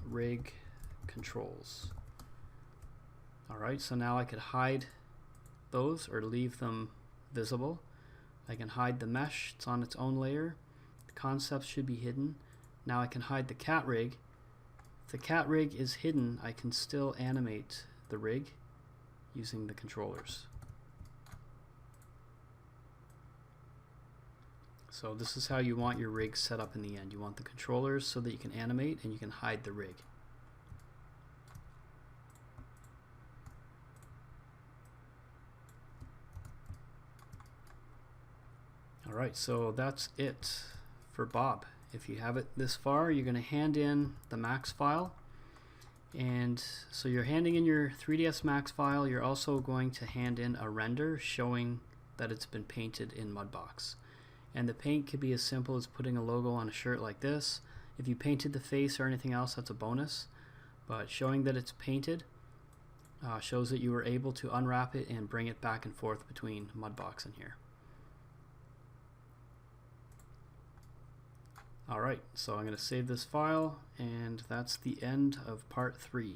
S1: Rig Controls. Alright, so now I could hide those or leave them visible. I can hide the mesh, it's on its own layer. The concepts should be hidden. Now I can hide the cat rig. If the cat rig is hidden, I can still animate the rig using the controllers. So this is how you want your rig set up in the end. You want the controllers so that you can animate and you can hide the rig. Alright, so that's it for Bob. If you have it this far, you're going to hand in the Max file. And so you're handing in your 3ds Max file. You're also going to hand in a render showing that it's been painted in Mudbox. And the paint could be as simple as putting a logo on a shirt like this. If you painted the face or anything else, that's a bonus. But showing that it's painted shows that you were able to unwrap it and bring it back and forth between Mudbox and here. Alright, so I'm going to save this file, and that's the end of part 3.